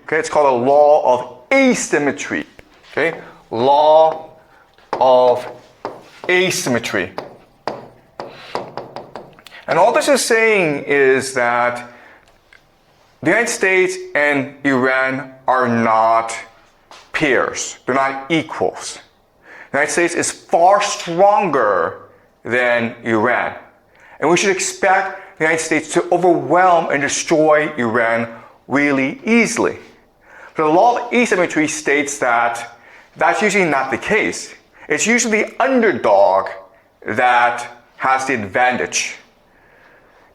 Okay, it's called the law of asymmetry. Okay, law of asymmetry. And all this is saying is that the United States and Iran are not peers. They're not equals. The United States is far stronger than Iran. And we should expect the United States to overwhelm and destroy Iran really easily. But the law of asymmetry states that that's usually not the case. It's usually the underdog that has the advantage.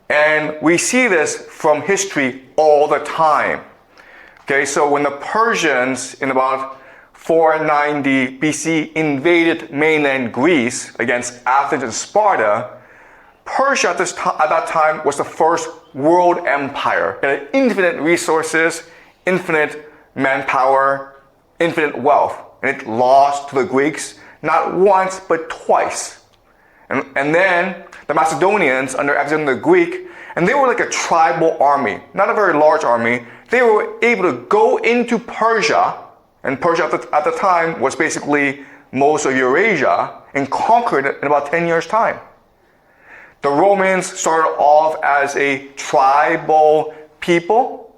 And we see this from history all the time. Okay, so when the Persians in about 490 BC invaded mainland Greece against Athens and Sparta, Persia at that time was the first world empire. It had infinite resources, infinite manpower, infinite wealth. And it lost to the Greeks not once but twice. And then the Macedonians under Alexander the Greek, and they were like a tribal army, not a very large army. They were able to go into Persia, and Persia at the time was basically most of Eurasia, and conquered it in about 10 years' time. The Romans started off as a tribal people,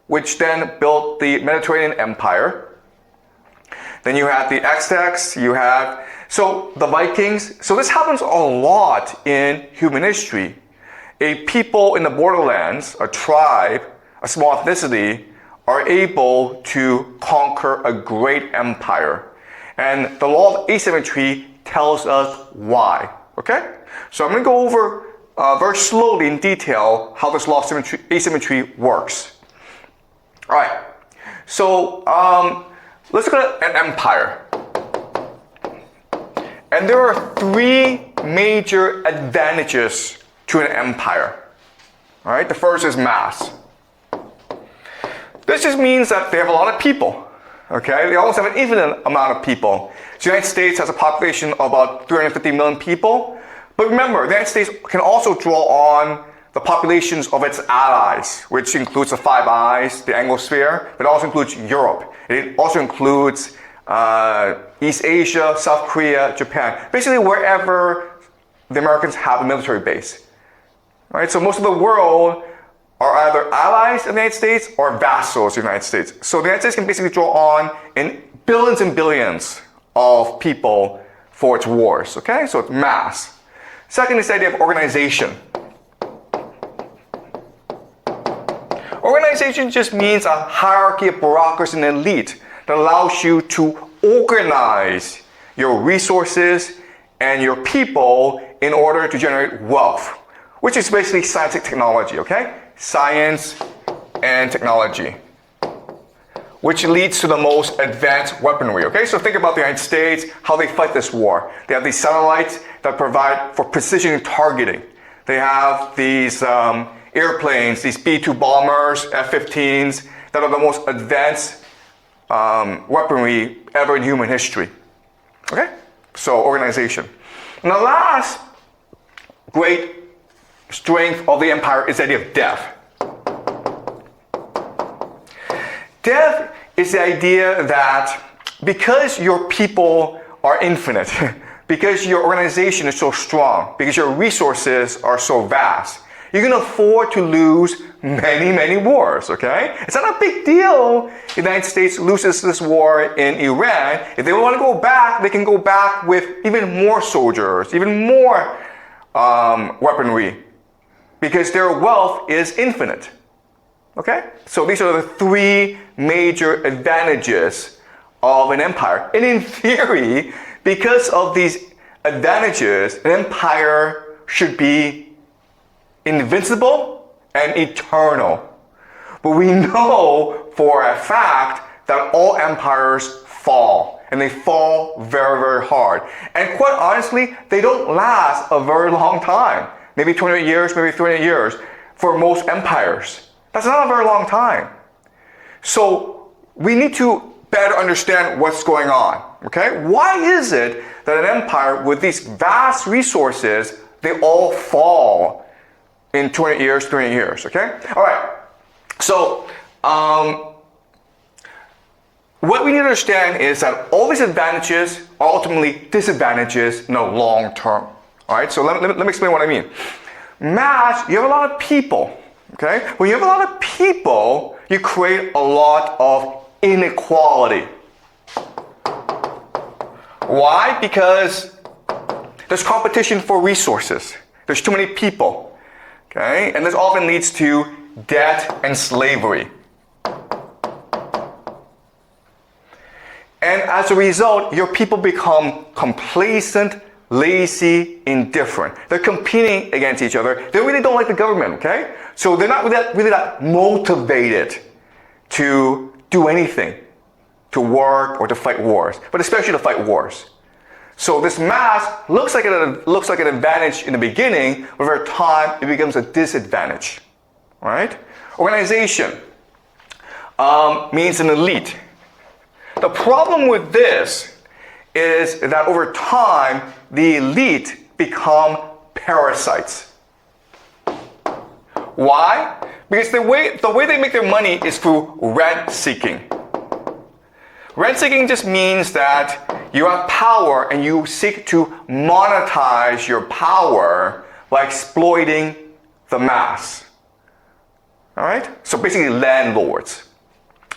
which then built the Mediterranean Empire. Then you had the Aztecs, so the Vikings. So this happens a lot in human history. A people in the borderlands, a tribe, a small ethnicity, are able to conquer a great empire. And the law of asymmetry tells us why. Okay? So I'm going to go over very slowly in detail how this law of asymmetry works. All right. So let's look at an empire. And there are three major advantages to an empire. All right. The first is mass. This just means that they have a lot of people. Okay. They almost have an infinite amount of people. The United States has a population of about 350 million people. But remember, the United States can also draw on the populations of its allies, which includes the Five Eyes, the Anglosphere, but it also includes Europe. It also includes East Asia, South Korea, Japan. Basically wherever the Americans have a military base. All right, so most of the world are either allies of the United States or vassals of the United States. So the United States can basically draw on in billions and billions of people for its wars. Okay, so it's mass. Second is the idea of organization. Organization just means a hierarchy of bureaucracy and elite that allows you to organize your resources and your people in order to generate wealth, which is basically science and technology, okay? Science and technology, which leads to the most advanced weaponry, okay? So think about the United States, how they fight this war. They have these satellites that provide for precision targeting. They have these airplanes, these B-2 bombers, F-15s, that are the most advanced weaponry ever in human history. Okay? So organization. And the last great strength of the empire is the idea of death. Death is the idea that because your people are infinite, because your organization is so strong, because your resources are so vast, you can afford to lose many, many wars, okay? It's not a big deal if the United States loses this war in Iran. If they want to go back, they can go back with even more soldiers, even more weaponry, because their wealth is infinite, okay? So these are the three major advantages of an empire. And in theory, because of these advantages, an empire should be invincible and eternal. But we know for a fact that all empires fall, and they fall very, very hard. And quite honestly, they don't last a very long time. Maybe 200 years, maybe 300 years for most empires. That's not a very long time. So we need to better understand what's going on, okay? Why is it that an empire with these vast resources, they all fall in 200 years, 300 years, okay? All right, so what we need to understand is that all these advantages are ultimately disadvantages in the long term. All right, so let me explain what I mean. Math, you have a lot of people, okay? When you have a lot of people, you create a lot of inequality. Why? Because there's competition for resources. There's too many people, okay? And this often leads to debt and slavery. And as a result, your people become complacent, lazy, indifferent. They're competing against each other. They really don't like the government, okay? So they're not really that motivated to do anything, to work or to fight wars, but especially to fight wars. So this mass looks like an advantage in the beginning, but over time it becomes a disadvantage. All right? Organization means an elite. The problem with this is that over time the elite become parasites. Why? Because the way they make their money is through rent seeking. Rent seeking just means that you have power and you seek to monetize your power by exploiting the mass. All right? So basically landlords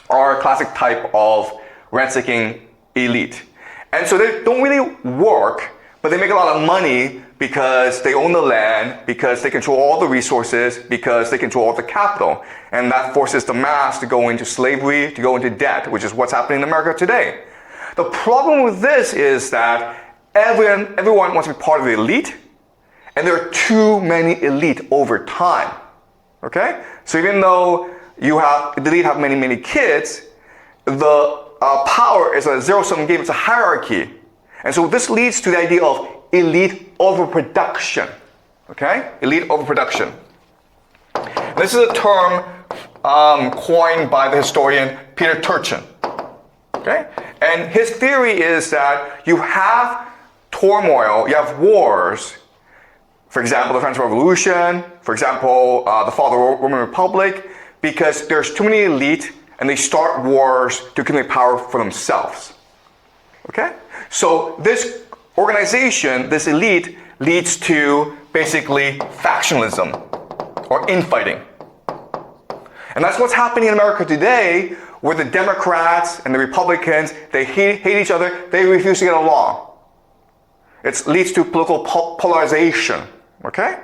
are a classic type of rent seeking elite. And so they don't really work, but they make a lot of money because they own the land, because they control all the resources, because they control all the capital. And that forces the mass to go into slavery, to go into debt, which is what's happening in America today. The problem with this is that everyone wants to be part of the elite, and there are too many elite over time. Okay? So even though the elite have many kids, the power is a zero-sum game, it's a hierarchy. And so this leads to the idea of elite overproduction. Okay? Elite overproduction. This is a term coined by the historian Peter Turchin. Okay? And his theory is that you have turmoil, you have wars. For example, the French Revolution, for example, the fall of the Roman Republic, because there's too many elite and they start wars to accumulate power for themselves. Okay? So this organization, this elite, leads to basically factionalism or infighting. And that's what's happening in America today, where the Democrats and the Republicans, they hate each other, they refuse to get along. It leads to political polarization. Okay?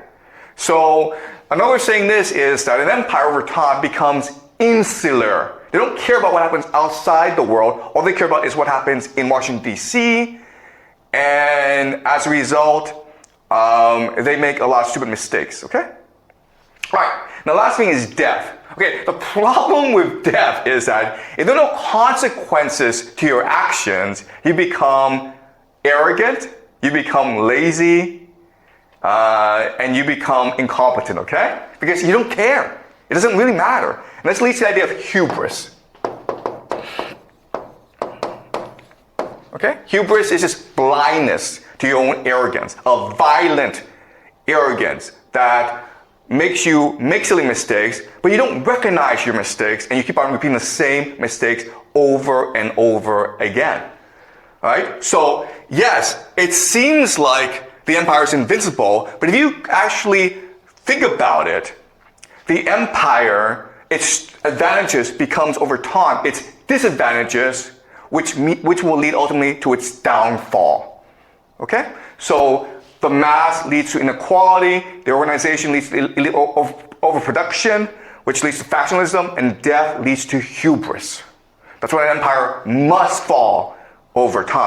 So another saying this is that an empire over time becomes insular. They don't care about what happens outside the world. All they care about is what happens in Washington, D.C. And as a result, they make a lot of stupid mistakes. Okay? Right. Now, the last thing is death. Okay, the problem with death is that if there are no consequences to your actions, you become arrogant, you become lazy, and you become incompetent, okay? Because you don't care. It doesn't really matter. And this leads to the idea of hubris. Okay? Hubris is just blindness to your own arrogance, a violent arrogance that makes you make silly mistakes, but you don't recognize your mistakes and you keep on repeating the same mistakes over and over again. Right? So, yes, it seems like the empire is invincible, but if you actually think about it, the empire, its advantages becomes over time its disadvantages, which will lead ultimately to its downfall. Okay? So the mass leads to inequality, the organization leads to overproduction, which leads to factionalism, and death leads to hubris. That's why an empire must fall over time.